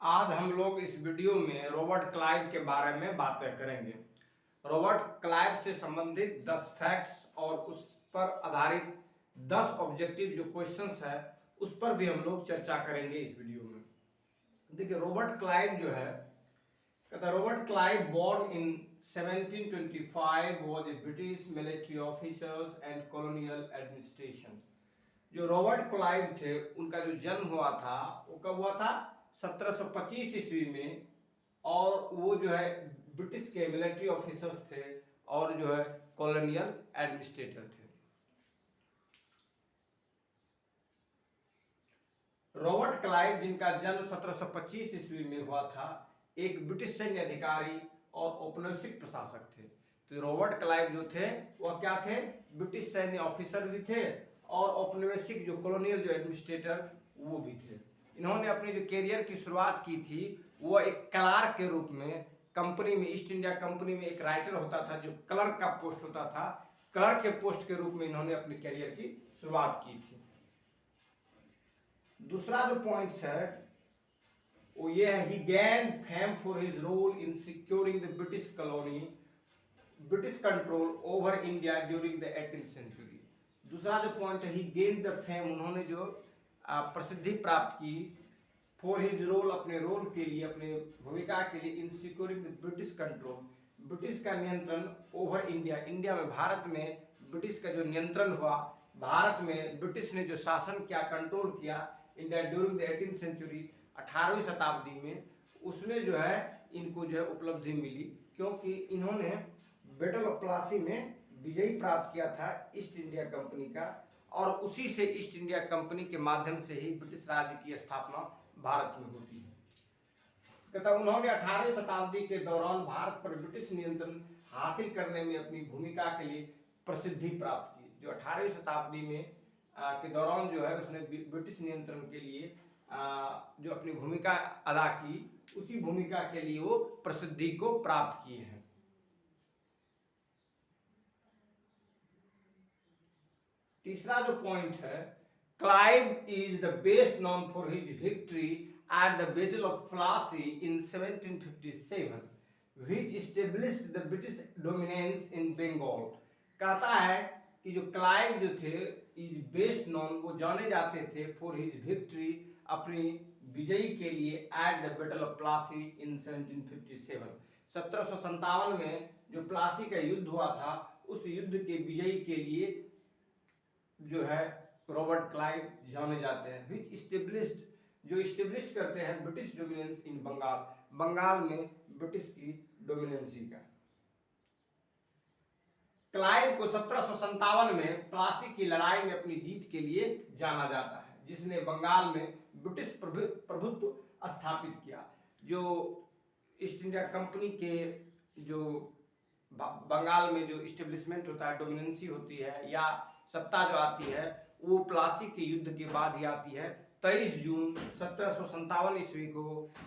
आज हम लोग इस वीडियो में रॉबर्ट क्लाइव के बारे में बातें करेंगे। रॉबर्ट क्लाइव से संबंधित 10 फैक्ट्स और उस पर आधारित 10 ऑब्जेक्टिव जो क्वेश्चंस है उस पर भी हम लोग चर्चा करेंगे इस वीडियो में। देखिए, रॉबर्ट क्लाइव जो है, कहता है Robert Clive born in 1725 was a British military officers and colonial administration. जो रॉबर्ट क्लाइव थे उनका जो जन्म हुआ था वो कब हुआ था? 1725 ईस्वी में। और वो जो है ब्रिटिश के मिलिट्री ऑफिसर्स थे और जो है कॉलोनियल एडमिनिस्ट्रेटर थे। रॉबर्ट क्लाइव, जिनका जन्म 1725 ईस्वी में हुआ था, एक ब्रिटिश सैन्य अधिकारी और औपनिवेशिक प्रशासक थे। तो रॉबर्ट क्लाइव जो थे वह क्या थे? ब्रिटिश सैन्य ऑफिसर भी थे और औपनिवेशिक जो कॉलोनियल जो एडमिनिस्ट्रेटर वो भी थे। इन्होंने अपनी जो करियर की शुरुआत की थी वो एक क्लार्क के रूप में कंपनी में, ईस्ट इंडिया कंपनी में एक राइटर होता था जो क्लर्क का पोस्ट होता था, क्लर्क के पोस्ट के रूप में इन्होंने अपनी करियर की शुरुआत की थी। दूसरा जो पॉइंट्स है वो ये है, he gained fame for his role in securing the British control over India during the 18th century. दूसरा जो पॉइंट है, ही गेन्ड द फेम, उन्होंने जो प्रसिद्धि प्राप्त की, फॉर हिज रोल, अपने रोल के लिए, अपने भूमिका के लिए, in securing the British control, British का नियंत्रण, ओवर इंडिया, इंडिया में, भारत में ब्रिटिश का जो नियंत्रण हुआ, भारत में ब्रिटिश ने जो शासन किया, कंट्रोल किया India during the 18th century, 18वीं शताब्दी में, उसमें जो है इनको जो है उपलब्धि मिली क्योंकि इन्होंने बैटल ऑफ प्लासी में विजयी प्राप्त किया था ईस्ट इंडिया कंपनी का, और उसी से ईस्ट इंडिया कंपनी के माध्यम से ही ब्रिटिश राज्य की स्थापना भारत में होती है। कहता उन्होंने 18वीं शताब्दी के दौरान भारत पर ब्रिटिश नियंत्रण हासिल करने में अपनी भूमिका के लिए प्रसिद्धि प्राप्त की। जो 18वीं शताब्दी में के दौरान जो है उसने ब्रिटिश नियंत्रण के लिए जो अपनी भूमिका अदा की, उसी भूमिका के लिए वो प्रसिद्धि को प्राप्त किए हैं। तीसरा जो पॉइंट है, Clive is the best known for his victory at the battle of Plassey in 1757 which established the British dominance in Bengal. कहता है कि जो क्लाइव जो थे इज बेस्ट नोन, वो जाने जाते थे फॉर हिज विक्ट्री, अपनी विजयी के लिए, at the battle of Plassey in 1757, 1757 में जो प्लासी का युद्ध हुआ था, उस युद्ध के विजयी के लिए जो है रॉबर्ट क्लाइव जाने जाते हैं। विच इस्टेब्लिश्ड, जो इस्टेब्लिश करते हैं British dominance in Bengal, Bengal में ब्रिटिश की डोमिनेंसी का। क्लाइव को 1757 में प्लासी की लड़ाई में अपनी जीत के लिए जाना जाता है, जिसने बंगाल में ब्रिटिश प्रभुत्व स्थापित किया। जो ईस्ट इंडिया कंपनी के जो बंगाल में जो इस्टेब्लिशमेंट होता है, डोमिनेंसी होती है या सत्ता जो आती है, वो प्लासी के युद्ध के बाद ही आती है। 23 जून 1757 ईस्वी को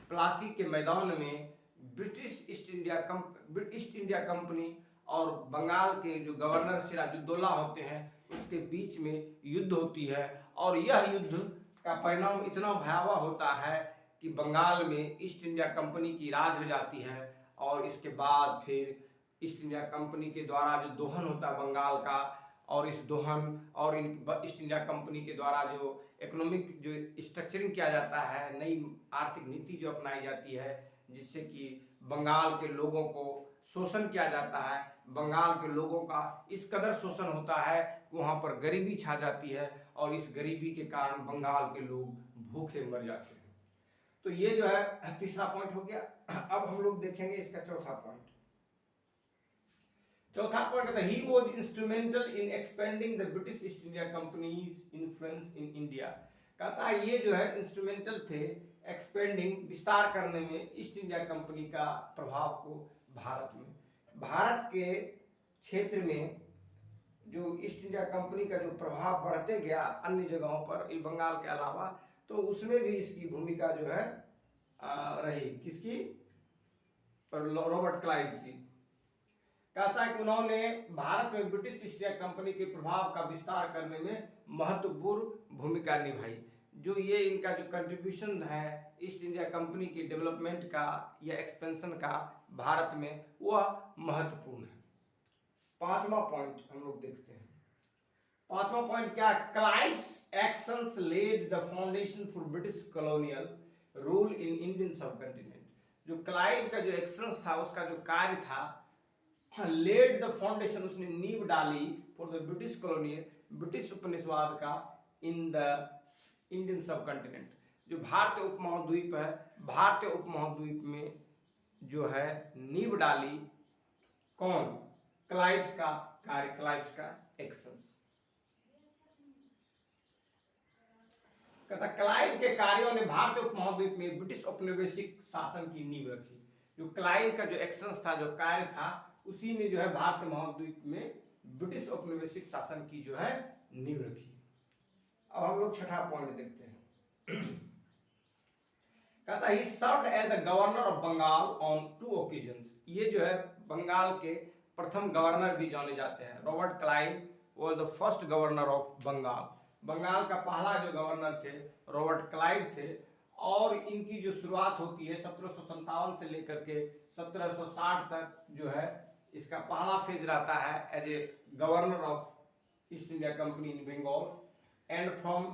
प्लासी के मैदान में ब्रिटिश ईस्ट इंडिया कंपनी और बंगाल के जो गवर्नर सिराजुद्दौला होते हैं उसके बीच में युद्ध होती है, और यह युद्ध का परिणाम इतना भयावह होता है कि बंगाल में ईस्ट इंडिया कंपनी की राज हो जाती है। और इसके बाद फिर ईस्ट इंडिया कंपनी के द्वारा जो दोहन होता है बंगाल का, और इस दोहन और ईस्ट इंडिया कंपनी के द्वारा जो इकोनॉमिक जो स्ट्रक्चरिंग किया जाता है, नई आर्थिक नीति जो अपनाई जाती है, जिससे कि बंगाल के लोगों को शोषण किया जाता है। बंगाल के लोगों का इस कदर शोषण होता है कि वहाँ पर गरीबी छा जाती है, और इस गरीबी के कारण बंगाल के लोग भूखे मर जाते हैं। तो ये जो है तीसरा पॉइंट हो गया। अब हम लोग देखेंगे इसका चौथा पॉइंट। चौथा पॉइंट है, he was instrumental in expanding the British East India companies influence in India. कहता है ये जो है इंस्ट्रूमेंटल थे एक्सपेंडिंग, विस्तार करने में ईस्ट इंडिया कंपनी का प्रभाव को भारत में। भारत के क्षेत्र में जो ईस्ट इंडिया कंपनी का जो प्रभाव बढ़ते गया अन्य जगहों पर, बंगाल के अलावा, तो उसमें भी इसकी भूमिका जो है रही। किसकी? रॉबर्ट क्लाइव की। कहता है कि उन्होंने भारत में ब्रिटिश ईस्ट इंडिया कंपनी के प्रभाव का विस्तार करने में महत्वपूर्ण भूमिका निभाई। जो ये इनका जो कंट्रीब्यूशन है ईस्ट इंडिया कंपनी के डेवलपमेंट का या एक्सपेंशन का भारत में, वह महत्वपूर्ण है। पांचवा पॉइंट हम लोग देखते हैं। पांचवा पॉइंट क्या? Clive's actions led the foundation for British colonial rule in Indian subcontinent. जो क्लाइव का जो एक्शंस था, उसका जो कार्य था, लेड द फाउंडेशन, उसने नींव डाली for the British colonial, British उपनिवेशवाद का इन द इंडियन सबकॉन्टिनेंट। जो भारतीय उपमहाद्वीप है, भारतीय उपमहाद्वीप में जो है नींव डाली कौन? क्लाइव्स का कार्य, क्लाइव्स का एक्शंस। कहता क्लाइव के कार्यों ने भारतीय उपमहाद्वीप में ब्रिटिश औपनिवेशिक शासन की नींव रखी। जो क्लाइव का जो एक्शंस था, जो कार्य था, उसी ने जो है भारतीय महाद्वीप में ब्रिटिश औपनिवेशिक शासन की जो है नींव रखी। अब हम लोग छठा पॉइंट देखते हैं। कहता he served as the governor of Bengal on 2 occasions. ये जो है बंगाल के प्रथम गवर्नर भी जाने जाते हैं। Robert Clive was the first governor of Bengal. Bengal का पहला जो गवर्नर थे रॉबर्ट क्लाइव थे, और इनकी जो शुरुआत होती है 1757 से लेकर के 1760 तक जो है इसका पहला फेज रहता है as a governor of East India Company in Bengal, and from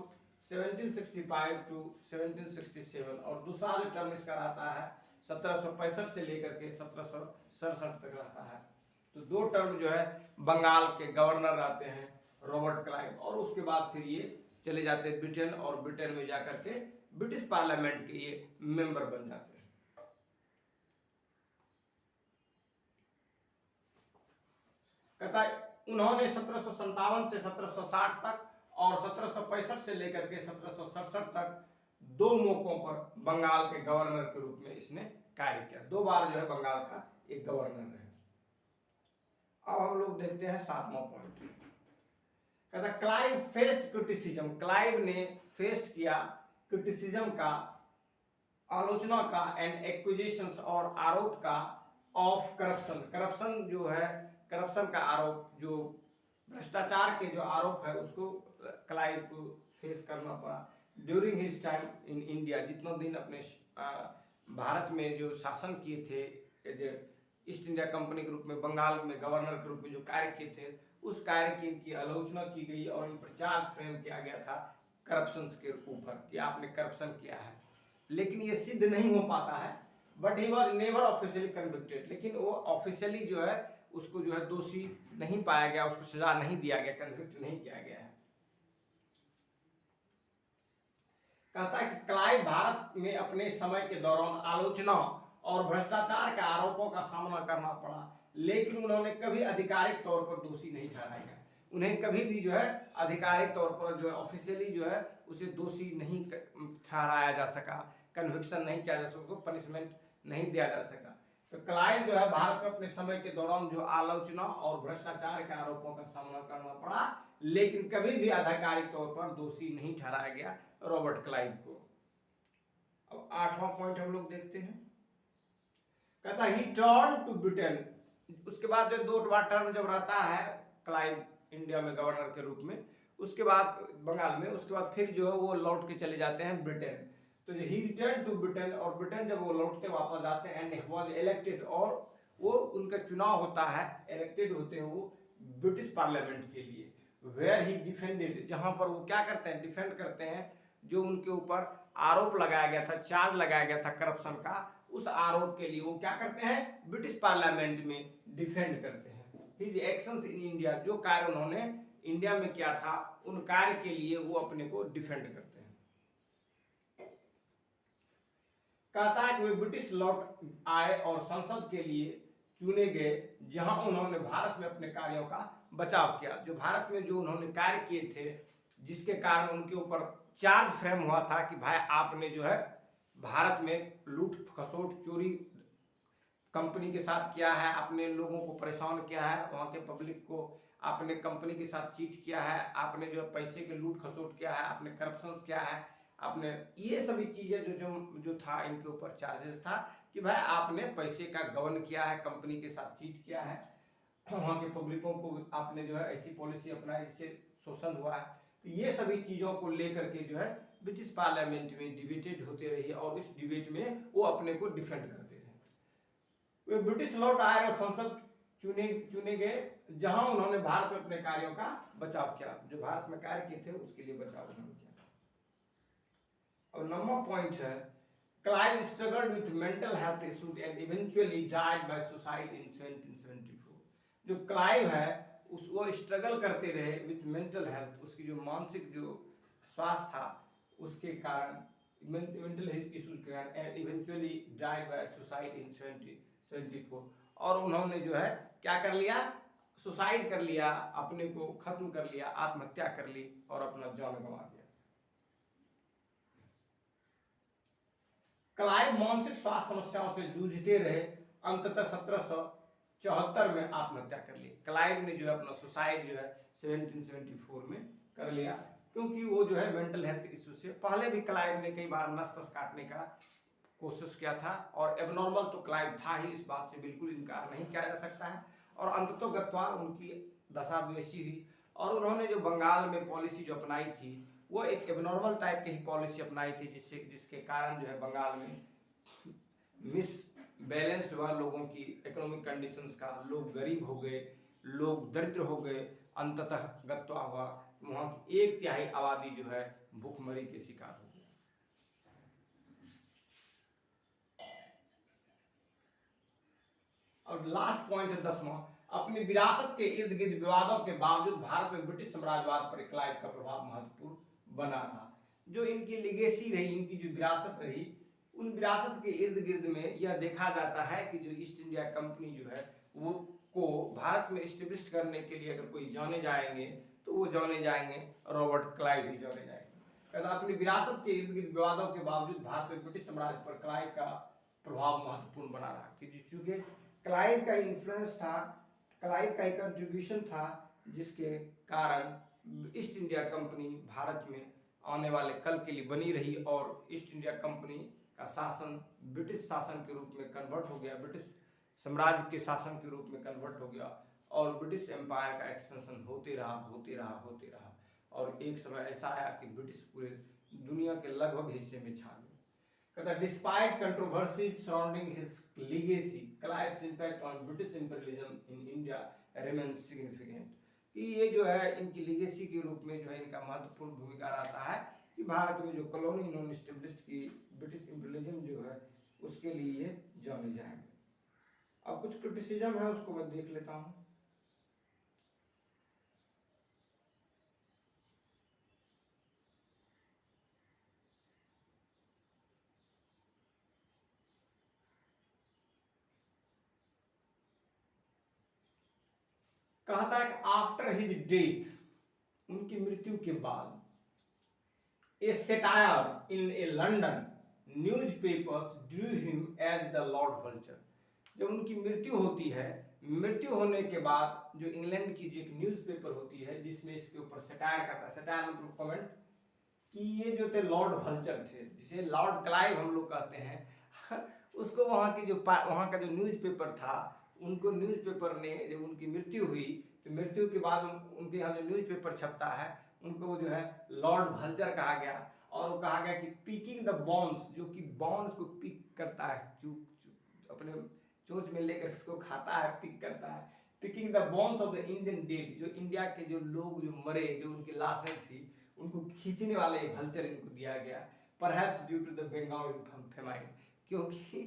1765 to 1767, और दूसरा जो टर्म इसका रहता है 1765 से लेकर के 1767 तक रहता है। तो 2 टर्म जो है बंगाल के गवर्नर रहते हैं रॉबर्ट क्लाइव, और उसके बाद फिर ये चले जाते हैं ब्रिटेन, और ब्रिटेन में जाकर के ब्रिटिश पार्लियामेंट के ये मेंबर बन जाते हैं। कहता है उन्होंने 1757 से 1760 तक और 1765 से लेकर के 1767 तक 2 मौकों पर बंगाल के गवर्नर के रूप में इसने कार्य किया। 2 बार जो है बंगाल का एक गवर्नर है। अब हम लोग देखते हैं 7वां पॉइंट। कहता क्लाइव फेस्ड क्रिटिसिज्म। क्लाइव ने फेस्ट किया क्रिटिसिज्म का, आलोचना का, एंड एक्विजिशंस और आरोप का, ऑफ करप्शन। करप्शन जो है, करप्शन का आरोप, जो भ्रष्टाचार के जो आरोप है, उसको क्लाइव को फेस करना पड़ा। During his time in India, जितना दिन अपने भारत में जो शासन किए थे ईस्ट इंडिया कंपनी के रूप में, बंगाल में गवर्नर के रूप में जो कार्य किए थे, उस कार्य की इनकी आलोचना की गई और इन पर चार्ज फ्रेम किया गया था करप्शन के ऊपर कि आपने करप्शन किया है। लेकिन ये सिद्ध नहीं हो पाता है, but he was never officially convicted. लेकिन वो ऑफिशियली जो है उसको जो है दोषी नहीं पाया गया, उसको सजा नहीं दिया गया, कन्विक्ट नहीं किया गया है। कहता है कि क्लाइव भारत में अपने समय के दौरान आलोचना और भ्रष्टाचार के आरोपों का सामना करना पड़ा, लेकिन उन्होंने कभी आधिकारिक तौर पर दोषी नहीं ठहराया गया। उन्हें कभी भी जो है आधिकारिक तौर पर जो है ऑफिशियली जो है उसे दोषी नहीं ठहराया जा सका, कन्विक्शन नहीं किया जा सका, पनिशमेंट नहीं दिया जा सका। तो क्लाइव जो है भारत में अपने समय के दौरान जो आलोचना और भ्रष्टाचार के आरोपों का सामना करना पड़ा, लेकिन कभी भी आधिकारिक तौर पर दोषी नहीं ठहराया गया रॉबर्ट क्लाइव को। अब 8वां पॉइंट हम लोग देखते हैं। कहता ही टर्न टू ब्रिटेन। उसके बाद जो 2 बार टर्म जब रहता है क्लाइव इंडिया में गवर्नर के रूप में, उसके बाद बंगाल में, उसके बाद फिर जो है वो लौट के चले जाते हैं ब्रिटेन। तो ही रिटर्न टू ब्रिटेन, और ब्रिटेन जब वो लौटते वापस आते हैं एंड वाज इलेक्टेड, और वो उनका चुनाव होता है, इलेक्टेड होते हैं वो ब्रिटिश पार्लियामेंट के लिए, वेयर ही डिफेंडेड, जहां पर वो क्या करते हैं, डिफेंड करते हैं जो उनके ऊपर आरोप लगाया गया था, चार्ज लगाया गया था करप्शन का, उस आरोप के लिए वो क्या करते हैं, ब्रिटिश पार्लियामेंट में डिफेंड करते हैं। हिज एक्शंस इन इंडिया, जो कार्य उन्होंने इंडिया में किया था, उन कार्य के लिए वो अपने को डिफेंड करते हैं। कहता है कि वे ब्रिटिश लौट आए और संसद के लिए चुने गए, जहां उन्होंने भारत में अपने कार्यों का बचाव किया। जो भारत में जो उन्होंने कार्य किए थे, जिसके कारण उनके ऊपर चार्ज फ्रेम हुआ था कि भाई आपने जो है भारत में लूट खसोट चोरी कंपनी के साथ किया है, आपने लोगों को परेशान किया है, वहाँ के पब्लिक को आपने कंपनी के साथ चीट किया है, आपने जो पैसे के लूट खसोट किया है, आपने करप्शन किया है, आपने ये सभी चीज़ें जो था इनके ऊपर चार्जेस था कि भाई आपने पैसे का गबन किया है, कंपनी के साथ चीट किया है, वहाँ के पब्लिकों को आपने जो है ऐसी पॉलिसी अपनाई जिससे शोषण हुआ है। तो ये सभी चीज़ों को लेकर के जो है ब्रिटिश पार्लियामेंट में डिबेटेड होते रहे और इस डिबेट में वो अपने को डिफेंड करते रहे। वे ब्रिटिश लौट आए और संसद चुने गए, जहां उन्होंने भारत में अपने कार्यों का बचाव किया, जो भारत में कार्य किए थे उसके लिए बचाव उन्होंने किया। और नंबर पॉइंट है, Clive struggled with mental health issues and eventually died by suicide in 1774। जो क्लाइव है वो स्ट्रगल करते रहे विथ मेंटल हेल्थ, उसकी जो मानसिक जो स्वास्थ्य था उसके कारण, मेंटल इश्यूज के कारण, and eventually died by suicide in 1774। और उन्होंने जो है क्या कर लिया, सुसाइड कर लिया, अपने को खत्म कर लिया, आत्महत्या कर ली और अपना जान गंवा दिया। क्लाइव मानसिक स्वास्थ्य समस्याओं से जूझते रहे, अंततः 1774 में आत्महत्या कर ली। क्लाइव ने जो है अपना सुसाइड जो है 1774 में कर लिया, क्योंकि वो जो है मेंटल हेल्थ इश्यू से, पहले भी क्लाइव ने कई बार नस तस काटने का कोशिश किया था और एबनॉर्मल तो क्लाइव था ही, इस बात से बिल्कुल इनकार नहीं किया जा सकता है। और अंततोगत्वा उनकी दशा वैसी हुई और उन्होंने जो बंगाल में पॉलिसी जो अपनाई थी वो एक एबनॉर्मल टाइप की ही पॉलिसी अपनाई थी, जिसके कारण जो है बंगाल में मिस बैलेंस्ड हुआ लोगों की इकोनॉमिक कंडीशंस का, लोग गरीब हो गए, लोग दरिद्र हो गए, अंततः गत्वा हुआ वहाँ की 1/3 आबादी जो है भूखमरी के शिकार हो गई। और लास्ट पॉइंट है 10वां, अपनी विरासत के इर्द गिर्द विवादों के बावजूद भारत में ब्रिटिश साम्राज्यवाद पर क्लाइव का प्रभाव महत्वपूर्ण बना रहा। जो इनकी लिगेसी रही, इनकी जो विरासत रही, उन विरासत के इर्द गिर्द में यह देखा जाता है कि जो ईस्ट इंडिया कंपनी जो है वो को भारत में स्टेब्लिश करने के लिए अगर कोई जाने जाएंगे तो वो जाने जाएंगे रॉबर्ट क्लाइव ही जाने जाएंगे। कहता अपनी विरासत के इर्द गिर्द विवादों के बावजूद भारत में ब्रिटिश साम्राज्य पर क्लाइव का प्रभाव महत्वपूर्ण बना रहा, कि चूंकि क्लाइव का इन्फ्लुएंस था, क्लाइव का कंट्रीब्यूशन था, जिसके कारण ईस्ट इंडिया कंपनी भारत में आने वाले कल के लिए बनी रही और ईस्ट इंडिया कंपनी का शासन ब्रिटिश शासन के रूप में कन्वर्ट हो गया, ब्रिटिश साम्राज्य के शासन के रूप में कन्वर्ट हो गया और ब्रिटिश एम्पायर का एक्सपेंशन होते रहा और एक समय ऐसा आया कि ब्रिटिश पूरे दुनिया के लगभग हिस्से में छा गए। कहता despite controversies surrounding his legacy, Clive's impact on British imperialism in India remains significant. कि ये जो है इनकी लीगेसी के रूप में जो है इनका महत्वपूर्ण भूमिका रहता है कि भारत में जो कॉलोनी इन्होंने स्टेब्लिश की, ब्रिटिश इंपीरियलिज्म जो है उसके लिए ये जाने जाएंगे। अब कुछ क्रिटिसिज्म है उसको मैं देख लेता हूँ। कहता है कि आफ्टर हिज डेथ, उनकी मृत्यु के बाद, a satire in a London newspapers drew him as the lord vulture. जब उनकी मृत्यु होती है, मृत्यु होने के बाद जो इंग्लैंड की जो एक न्यूज़पेपर होती है जिसमें इसके ऊपर सेटायर करता है, सेटायर मतलब कमेंट, कि ये जो थे लॉर्ड वल्चर थे, जिसे लॉर्ड क्लाइव हम लोग कहते हैं उसको वहाँ की जो वहाँ का जो न्यूज़पेपर था, उनको न्यूज़पेपर ने जब उनकी मृत्यु हुई तो मृत्यु के बाद उनके यहाँ जो न्यूज़पेपर छपता है उनको जो है लॉर्ड वल्चर कहा गया। और कहा गया कि पिकिंग द बॉन्स, जो कि बॉन्स को पिक करता है, अपने चोंच में लेकर उसको खाता है, पिक करता है। Picking the bones of the Indian dead, जो इंडिया के जो लोग जो मरे, जो उनकी लाशें थी, उनको खींचने वाले वल्चर इनको दिया गया। Perhaps due to the Bengal famine, क्योंकि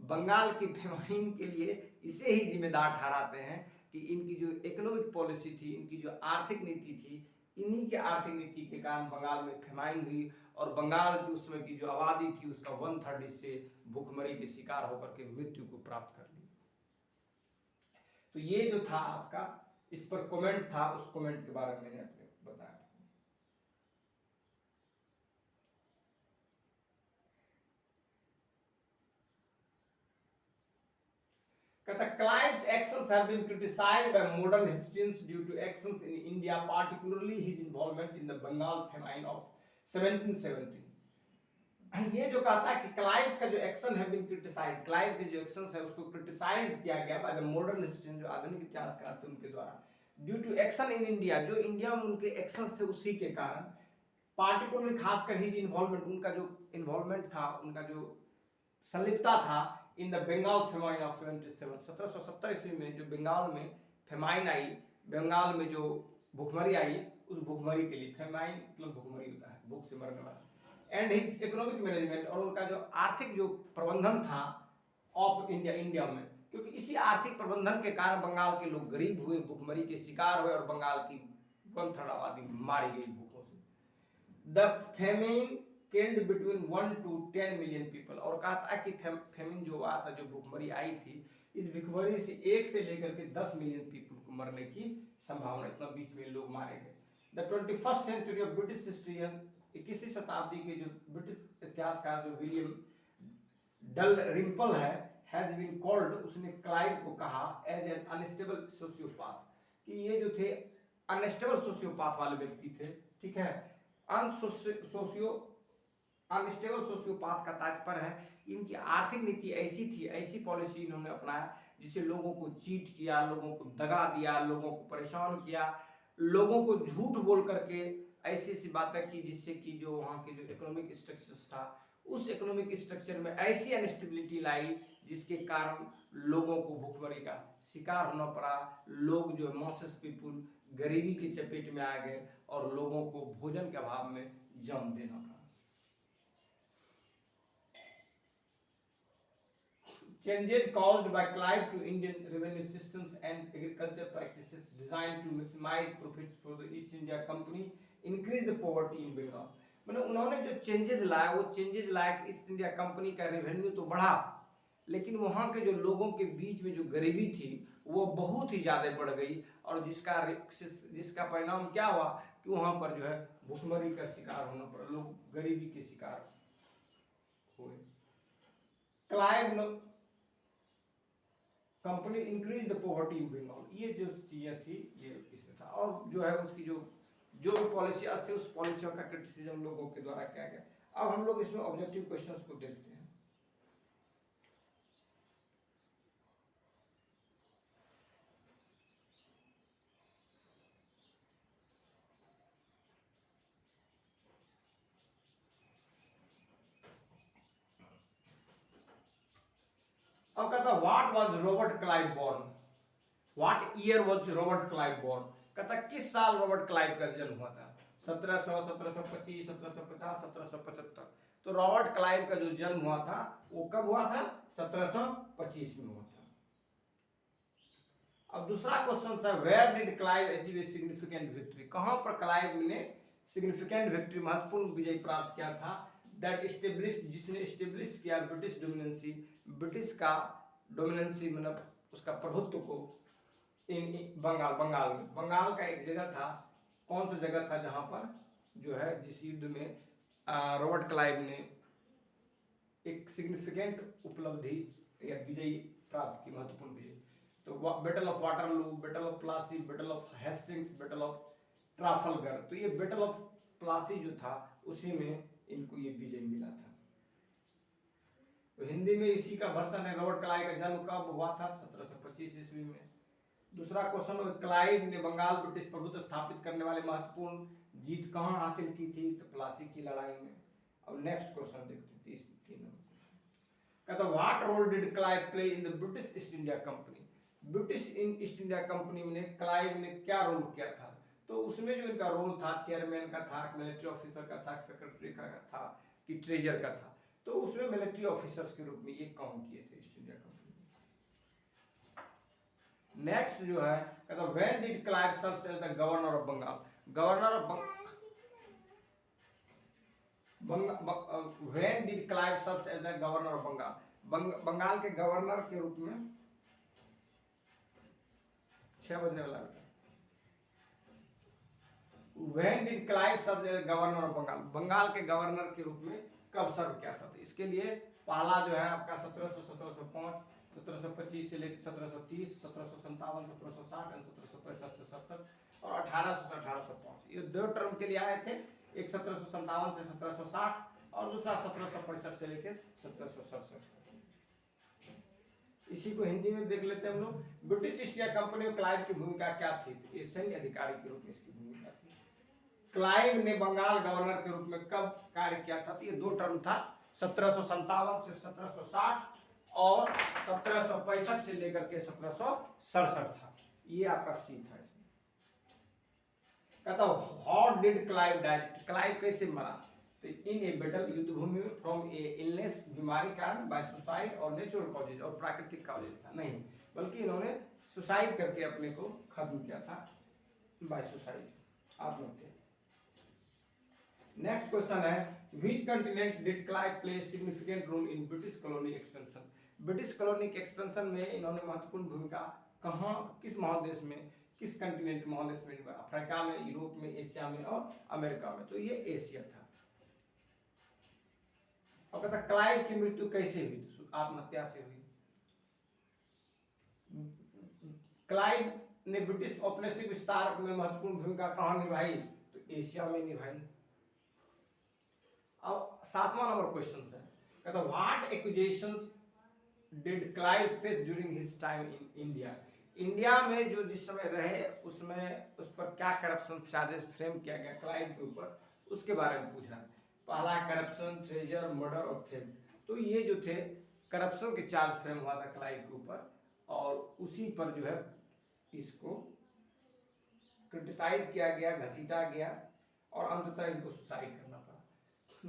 बंगाल की फेमाइन के लिए इसे ही जिम्मेदार ठहराते हैं कि इनकी जो इकोनॉमिक पॉलिसी थी, इनकी जो आर्थिक नीति थी, इन्हीं के आर्थिक नीति के कारण बंगाल में फेमाइन हुई और बंगाल की उस समय की जो आबादी थी उसका 1/3 इससे भूखमरी के शिकार होकर के मृत्यु को प्राप्त कर ली। तो ये जो था आपका इस पर कमेंट था, उस कमेंट के बारे में मैंने आपको बताया। Clive's actions have been criticized by modern historians due to actions in India, particularly his involvement in the Bengal famine of 1717. ये जो कहता है कि क्लाइव्स का जो एक्शन है बीन क्रिटिसाइज, क्लाइव के जो एक्शंस है उसको क्रिटिसाइज किया गया बाय द मॉडर्न हिस्ट्रियन, जो आधुनिक इतिहासकार थे उनके द्वारा, due to action in India, जो इंडिया में उनके एक्शंस थे उसी के कारण, पार्टिकुलरली खासकर ही इन्वॉल्वमेंट, उनका जो इन्वॉल्वमेंट था, उनका जो संलिप्तता था in the Bengal famine of 77, 1770 ईस्वी में जो बंगाल में फेमाइन आई, बंगाल में जो भूखमरी आई, उस भूखमरी के लिए, फेमाइन मतलब भूखमरी होता है, भूख से मरने वाला, एंड हिज इकोनॉमिक मैनेजमेंट, और उनका जो आर्थिक जो प्रबंधन था ऑफ इंडिया में, क्योंकि इसी आर्थिक प्रबंधन के कारण बंगाल के लोग गरीब हुए, भूखमरी के शिकार हुए और बंगाल की 1/3 आबादी मारी गई भूखों से। The famine killed between 1 to 10 million people, और कहा था कि फेमिन जो हुआ था, जो भूखमरी आई थी, इस भूखमरी से 1 से लेकर के 10 मिलियन पीपल को मरने की संभावना, इतना बीच में लोग मारे गए। The 21st century of British historian, 21वीं शताब्दी के जो ब्रिटिश इतिहासकार जो विलियम डलरिम्पल है, हैज बीन कॉल्ड, उसने क्लाइव को कहा एज एन अनस्टेबल सोशियोपैथ, कि ये जो थे अनस्टेबल सोशियोपैथ वाले व्यक्ति थे, ठीक है। अनस्टेबल सोशियोपैथ का तात्पर्य है कि इनकी आर्थिक नीति ऐसी थी, ऐसी पॉलिसी इन्होंने अपनाया जिससे लोगों को चीट किया, लोगों को दगा दिया, लोगों को परेशान किया, लोगों को झूठ बोल करके ऐसी ऐसी बातें की, जिससे कि जो वहाँ के जो इकोनॉमिक स्ट्रक्चर था, उस इकोनॉमिक स्ट्रक्चर में ऐसी अनस्टेबिलिटी लाई जिसके कारण लोगों को भूखमरी का शिकार होना पड़ा। लोग जो मासेस पीपुल गरीबी की चपेट में आ गए और लोगों को भोजन के अभाव में जन्म देना पड़ा। Changes caused by Clive to Indian revenue systems and agriculture practices designed to maximize profits for the East India Company increased the poverty in Bengal। मतलब उन्होंने जो चेंजेस लाया, वो चेंजेस लाया कि ईस्ट इंडिया कंपनी का रेवेन्यू तो बढ़ा, लेकिन वहाँ के जो लोगों के बीच में जो गरीबी थी वो बहुत ही ज़्यादा बढ़ गई, और जिसका परिणाम क्या हुआ कि वहाँ पर जो है भूखमरी का शिकार होना पड़ा, लोग गरीबी के शिकार हुए। Clive company increase the poverty in Bengal, ये जो चीजें थी ये इसमें था, और जो है उसकी जो भी पॉलिसियाज थी, उस पॉलिसियों का क्रिटिसिज्म लोगों के द्वारा किया गया। अब हम लोग इसमें ऑब्जेक्टिव क्वेश्चंस को देखते हैं। अब कहता what was Robert Clive born, what year was Robert Clive born, कहता किस साल रॉबर्ट क्लाइव का जन्म हुआ था, 1700, 1725, 1750, 1775। तो रॉबर्ट क्लाइव का जो जन्म हुआ था वो कब हुआ था, 1725 में हुआ था। अब दूसरा क्वेश्चन था where did Clive achieve a significant victory, कहां पर क्लाइव ने सिग्निफिकेंट विक्ट्री, महत्वपूर्ण विजय प्राप्त किया था, दैट एस्टेब्लिश्ड, जिसने एस्टेब्लिश किया ब्रिटिश डोमिनेंसी, ब्रिटिश का डोमिनेंसी मतलब उसका प्रभुत्व को इन बंगाल में। बंगाल का एक जगह था, कौन सा जगह था जहां पर जो है जिस युद्ध में रॉबर्ट क्लाइव ने एक सिग्निफिकेंट उपलब्धि या विजय प्राप्त की, महत्वपूर्ण विजय। तो battle of Waterloo, battle of Plassey, battle of Hastings, battle of Trafalgar. तो ये बैटल ऑफ प्लासी जो था उसी में इनको ये विजय मिला था। तो हिंदी में इसी का वर्षन है, रॉबर्ट क्लाइव का जन्म कब हुआ था, 1725 ईस्वी में। दूसरा क्वेश्चन, क्लाइव ने बंगाल ब्रिटिश प्रभुत्व स्थापित करने वाले महत्वपूर्ण जीत कहां हासिल की थी, तो प्लासी की लड़ाई में। अब नेक्स्ट क्वेश्चन देखते हैं, 3 नंबर क्वेश्चन। कहता what role did Clive play in the British East India Company, British East India Company में क्लाइव ने क्या रोल किया था। तो उसमें जो इनका रोल था, चेयरमैन का था, मिलिट्री ऑफिसर का था, सेक्रेटरी का था, कि ट्रेजर का था। तो उसमें मिलिट्री ऑफिसर्स के रूप में ये काम किए थे ईस्ट इंडिया कंपनी। नेक्स्ट जो है कहता when did Clive serve as the governor of Bengal, governor of when did Clive serve as the governor of Bengal, Bengal के गवर्नर के रूप में 6 बजने वाला है। When did Clive serve as governor of Bengal, Bengal के गवर्नर के रूप में कब सर्व किया था। तो इसके लिए पहला जो है आपका 1700, 1705, 1725 से लेकर 1730, 1757, 1760 एंड 1765 से 67 और 1800 से 1805, ये 2 टर्म के लिए आए थे। एक 1757 से 1760 और दूसरा 1765 से लेकर 1767। इसी को हिंदी में देख लेते हैं हम लोग। ब्रिटिश ईस्ट इंडिया कंपनी में क्लाइव की भूमिका क्या थी, तो ये सैन्य अधिकारी के रूप में इसकी भूमिका थी। क्लाइव ने बंगाल गवर्नर के रूप में कब कार्य किया था? तो ये 2 टर्म था, 1757 से 1760 और 1765 से लेकर के 1767 था। ये आपका सी था। इसमें कहता how did Clive die? Clive कैसे मरा? तो इन ए बैटल, युद्ध भूमि में, फ्रॉम ए इलनेस, बीमारी कारण, बाय सुसाइड और नेचुरल कॉजेज, और प्राकृतिक कॉजेज था नहीं, बल्कि इन्होंने सुसाइड करके अपने को खत्म किया था, बाय सुसाइड, आत्महत्या। नेक्स्ट क्वेश्चन है which continent did Clive play significant role in British colony expansion? British colony के एक्सपेंशन में इन्होंने महत्वपूर्ण भूमिका कहाँ, किस महादेश में, किस कॉन्टिनेंट महादेश में? अफ्रीका में, यूरोप में, एशिया में और अमेरिका में। तो ये एशिया था। अब कहता क्लाइव की मृत्यु कैसे हुई? तो आत्महत्या से हुई। क्लाइव ने ब्रिटिश औपनिवेशिक विस्तार में महत्वपूर्ण भूमिका कहाँ निभाई? तो एशिया में निभाई। अब 7वां नंबर क्वेश्चन है, कहता what accusations did Clive face during his time in India? India में जो जिस समय रहे उसमें उस पर क्या करप्शन चार्जेस फ्रेम किया गया क्लाइव के ऊपर, उसके बारे में पूछ रहा है। पहला करप्शन, ट्रेजर, मर्डर और थेफ्ट। तो ये जो थे करप्शन के चार्ज फ्रेम हुआ था क्लाइव के ऊपर, और उसी पर जो है इसको क्रिटिसाइज किया गया, घसीटा गया और अंततः इनको सुसाइड करना पड़ा।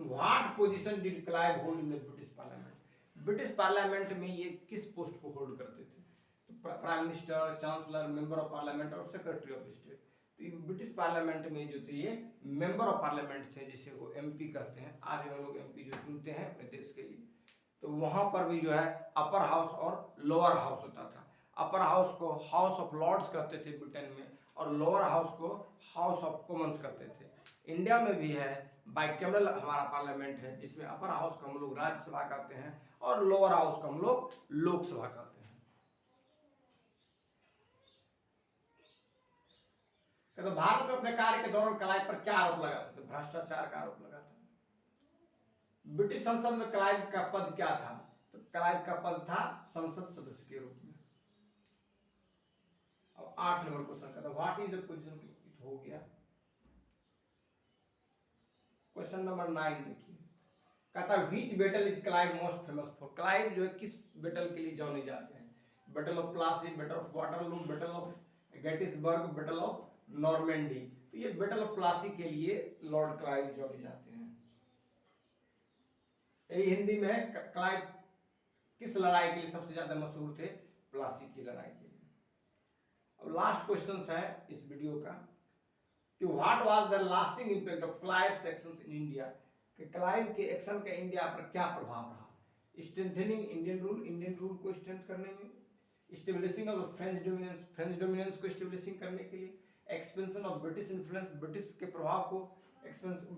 What position did Clive hold in the British parliament? British parliament में ये किस पोस्ट को होल्ड करते थे? तो prime minister, chancellor, member of parliament और सेक्रेटरी ऑफ स्टेट। तो ब्रिटिश पार्लियामेंट में जो थे ये मेंबर ऑफ पार्लियामेंट थे, जिसे वो एमपी कहते हैं। आज हम लोग एमपी जो चुनते हैं अपने देश के लिए, तो वहां पर भी जो है अपर हाउस और लोअर हाउस होता था। अपर हाउस को हाउस ऑफ लॉर्ड्स कहते थे ब्रिटेन में, और लोअर हाउस को हाउस ऑफ कॉमन्स कहते थे। इंडिया में भी है बाइकैमरल हमारा पार्लियामेंट है, जिसमें अपर हाउस को हम लोग राज्यसभा कहते हैं और लोअर हाउस को हम लोग लोकसभा कहते हैं। तो भारत में अपने कार्य के दौरान क्लाइव पर क्या आरोप लगा था? तो भ्रष्टाचार का आरोप लगा था। ब्रिटिश संसद में क्लाइव का पद क्या था? तो क्लाइव का पद था संसद सदस्य के रूप में। अब 8 नंबर क्वेश्चन का था व्हाट इज द पोजीशन, हो गया। क्वेश्चन नंबर 9 देखिए, कहता है which battle is Clive most famous for? Clive जो है किस बैटल के लिए जाने जाते हैं? Battle of Plassey, battle of Waterloo, battle of Gettysburg, battle of Normandy. तो ये बैटल ऑफ प्लासी के लिए लॉर्ड क्लाइव जाने जाते हैं। यही हिंदी में है, क्लाइव किस लड़ाई के लिए सबसे ज्यादा मशहूर थे? प्लासी की लड़ाई के लिए। अब लास्ट क्वेश्चन है इस वीडियो का कि what was the lasting impact of Clive's actions in India? कि क्लाइव के एक्शन का इंडिया पर क्या प्रभाव रहा? Strengthening Indian rule, Indian rule को स्ट्रेंथ करने में, establishing of French dominance, French dominance को स्टेबलिशिंग करने के लिए, expansion of British influence, British के प्रभाव को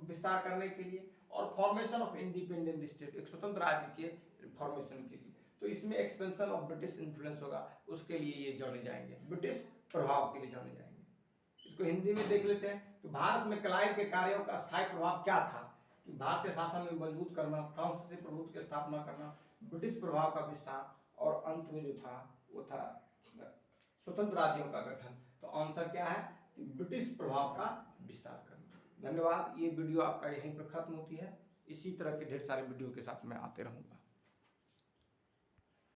विस्तार करने के लिए, और फॉर्मेशन ऑफ इंडिपेंडेंट स्टेट, एक स्वतंत्र राज्य के फॉर्मेशन के लिए। तो इसमें एक्सपेंशन ऑफ ब्रिटिश इन्फ्लुएंस होगा, उसके लिए ये जाने जाएंगे, ब्रिटिश प्रभाव के लिए जाने जाएंगे। इसको हिंदी में देख लेते हैं कि भारत में क्लाइव के कार्यों का स्थायी प्रभाव क्या था? कि भारतीय शासन में मजबूत करना, फ्रांसीसी प्रभुत्व की स्थापना करना, ब्रिटिश प्रभाव का विस्तार, और अंत में जो था वो था स्वतंत्र राज्यों का गठन। तो आंसर क्या है? ब्रिटिश प्रभाव का विस्तार करना। धन्यवाद। ये वीडियो आपका यहीं पर खत्म होती है। इसी तरह के ढेर सारे वीडियो के साथ मैं आते रहूंगा।